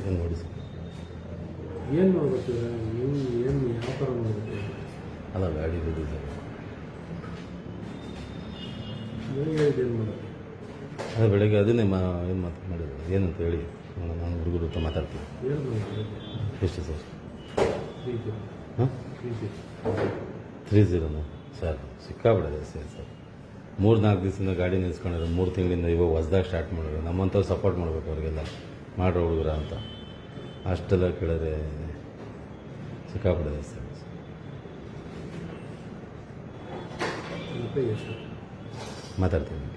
ಏನು ನೋಡಿ ಸರ್. ಏನು ಮಾಡ್ಬೇಕಿದ್ರೆ ನೀವು ಏನು ಯಾವ ಥರ ಮಾಡಬೇಕು? ಅಲ್ಲ ಗಾಡಿ ಬಿಡಿ ಸರ್. ಬೆಳಿಗ್ಗೆ ಹೇಳಿದ್ದು ಏನು ಮಾಡೋದು? ಅದೇ ಬೆಳಗ್ಗೆ ಅದನ್ನೇ ಏನು ಮಾಡಿದ್ರು ಏನಂತ ಹೇಳಿ ನಾನು ಹುಡುಗರ ಹತ್ರ ಮಾತಾಡ್ತೀನಿ. ಏನು ಮಾಡೋದು? ಎಷ್ಟು ಸರ್? 30. ಹಾಂ 30. 30ನಾ ಸರ್? ಸಿಕ್ಕಾಬಿಡೋದೆ ಸರ್. 3-4 ದಿವಸದಿಂದ ಗಾಡಿ ನಿಲ್ಸ್ಕೊಂಡಿರೋ 3 ತಿಂಗಳಿಂದ ಇವಾಗ ಹೊಸ್ದಾಗಿ ಸ್ಟಾರ್ಟ್ ಮಾಡಿದ್ರು. ನಮ್ಮಂಥವ್ರು ಸಪೋರ್ಟ್ ಮಾಡಬೇಕು ಅವ್ರಿಗೆಲ್ಲ ಮಾಡ್ರೋ ಹುಡುಗರ ಅಂತ. ಅಷ್ಟೆಲ್ಲ ಕೇಳಿದ್ರೆ ಸಿಕ್ಕಾಬಿಡೋದೆ ಸರ್. ಮತ್ತೆ ಎಷ್ಟು? ಮಾತಾಡ್ತೀನಿ,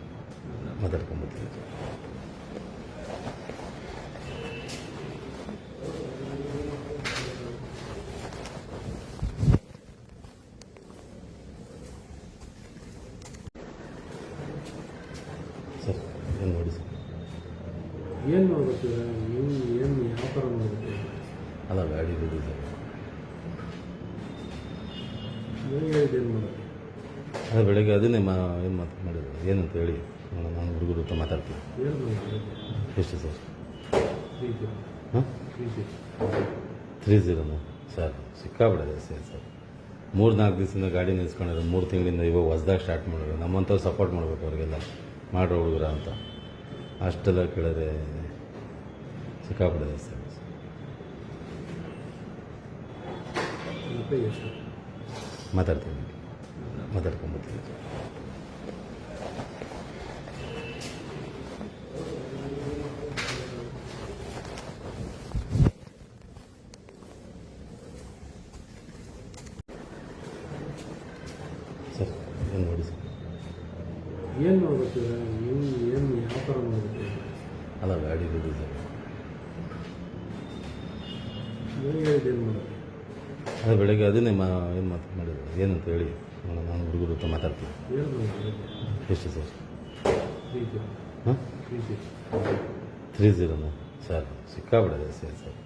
ಮಾತಾಡ್ಕೊಂಡ್ಬರ್ತೀನಿ. ಸರ್ ಏನು ನೋಡಿ ಸರ್. ಏನು ಮಾಡ್ಬೇಕಿದ್ರೆ ನೀವು ಏನು ಯಾವ ಥರ ಮಾಡಬೇಕು? ಅಲ್ಲ ಗಾಡಿ ಬಿಡಿ ಸರ್. ಬೆಳಿಗ್ಗೆ ಹೇಳಿದ್ದು ಏನು ಮಾಡೋದು? ಅದೇ ಬೆಳಗ್ಗೆ ಅದನ್ನೇ ಏನು ಮಾಡಿದ್ರು ಏನಂತ ಹೇಳಿ ನಾನು ಹುಡುಗರ ಹತ್ರ ಮಾತಾಡ್ತೀನಿ. ಏನು ಮಾಡೋದು? ಎಷ್ಟು ಸರ್? 30. ಹಾಂ 30. 30ನಾ ಸರ್? ಸಿಕ್ಕಾಬಿಡೋದೆ ಸರ್. 3-4 ದಿವಸದಿಂದ ಗಾಡಿ ನಿಲ್ಸ್ಕೊಂಡಿರೋ 3 ತಿಂಗಳಿಂದ ಇವಾಗ ಹೊಸ್ದಾಗಿ ಸ್ಟಾರ್ಟ್ ಮಾಡಿದ್ರು. ನಮ್ಮಂಥವ್ರು ಸಪೋರ್ಟ್ ಮಾಡಬೇಕು ಅವ್ರಿಗೆಲ್ಲ ಮಾಡ್ರೋ ಹುಡುಗರ ಅಂತ. ಅಷ್ಟೆಲ್ಲ ಕೇಳಿದ್ರೆ ಸಿಕ್ಕಾಬಿಡೋದೆ ಸರ್. ಮತ್ತೆ ಎಷ್ಟು? ಮಾತಾಡ್ತೀನಿ, ಮಾತಾಡ್ಕೊಂಡ್ಬರ್ತೀನಿ. ಸರ್ ಏನು ನೋಡಿ ಸರ್. ಏನು ಮಾಡ್ಬೇಕಿದ್ರೆ ನೀವು ಏನು ಯಾವ ಥರ ಮಾಡಬೇಕು? ಅಲ್ಲ ಗಾಡಿ ಬಿಡಿ ಸರ್. ಬೆಳಿಗ್ಗೆ ಹೇಳಿದ್ದು ಏನು ಮಾಡೋದು? ಅದೇ ಬೆಳಗ್ಗೆ ಅದನ್ನೇ ಏನು ಮಾಡಿದ್ರು ಏನಂತ ಹೇಳಿ ನಾನು ಹುಡುಗರ ಹತ್ರ ಮಾತಾಡ್ತೀನಿ. ಏನು ಮಾಡೋದು? ಎಷ್ಟು ಸರ್? 30. ಹಾಂ 30. 30ನಾ ಸರ್? ಸಿಕ್ಕಾಬಿಡೋದೆ ಸರ್.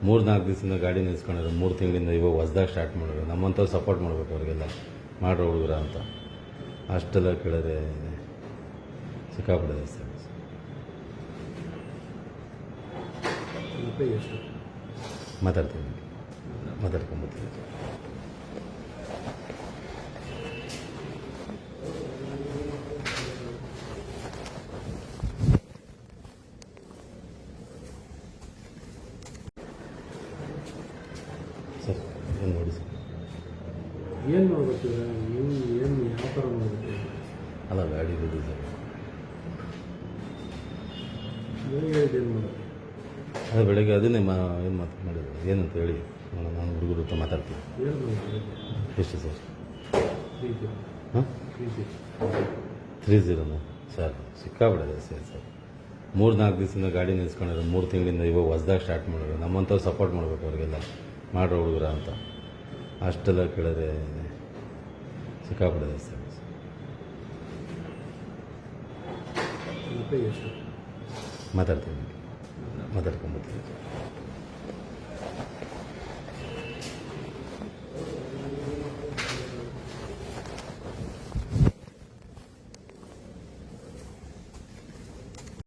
3-4 ದಿವಸದಿಂದ ಗಾಡಿ ನಿಲ್ಸ್ಕೊಂಡಿರೋ 3 ತಿಂಗಳಿಂದ ಇವಾಗ ಹೊಸ್ದಾಗಿ ಸ್ಟಾರ್ಟ್ ಮಾಡಿದ್ರು. ನಮ್ಮಂಥವ್ರು ಸಪೋರ್ಟ್ ಮಾಡಬೇಕು ಅವ್ರಿಗೆಲ್ಲ ಮಾಡ್ರೋ ಹುಡುಗರ ಅಂತ. ಅಷ್ಟೆಲ್ಲ ಕೇಳಿದ್ರೆ ಸಿಕ್ಕಾಬಿಡೋದೆ ಸರ್. ಮತ್ತೆ ಎಷ್ಟು? ಮಾತಾಡ್ತೀನಿ, ಮಾತಾಡ್ಕೊಂಡ್ಬರ್ತೀನಿ. ಸರ್ ಏನು ನೋಡಿ ಸರ್. ಏನು ಮಾಡ್ಬೇಕಿದ್ರೆ ನೀವು ಏನು ಯಾವ ಥರ ಮಾಡಬೇಕು? ಅಲ್ಲ ಗಾಡಿ ಬಿಡಿ ಸರ್. ಬೆಳಿಗ್ಗೆ ಹೇಳಿದ್ದು ಏನು ಮಾಡೋದು? ಅದೇ ಬೆಳಗ್ಗೆ ಅದನ್ನೇ ಏನು ಮಾಡಿದ್ರು ಏನಂತ ಹೇಳಿ ನಾನು ಹುಡುಗರ ಹತ್ರ ಮಾತಾಡ್ತೀನಿ. ಏನು ಮಾಡೋದು? ಎಷ್ಟು ಸರ್? 30. ಹಾಂ 30. 30ನಾ ಸರ್? ಸಿಕ್ಕಾಬಿಡೋದೆ ಸರ್. 3-4 ದಿವಸದಿಂದ ಗಾಡಿ ನಿಲ್ಸ್ಕೊಂಡಿರೋ 3 ತಿಂಗಳಿಂದ ಇವಾಗ ಹೊಸ್ದಾಗಿ ಸ್ಟಾರ್ಟ್ ಮಾಡಿದ್ರು. ನಮ್ಮಂಥವ್ರು ಸಪೋರ್ಟ್ ಮಾಡಬೇಕು ಅವ್ರಿಗೆಲ್ಲ ಮಾಡ್ರೋ ಹುಡುಗರ ಅಂತ. ಅಷ್ಟೆಲ್ಲ ಕೇಳಿದ್ರೆ ಸಿಕ್ಕಾಬಿಡೋದೆ ಸರ್. ಮತ್ತೆ ಎಷ್ಟು? ಮಾತಾಡ್ತೀನಿ, ಮಾತಾಡ್ಕೊಂಡ್ಬರ್ತೀನಿ.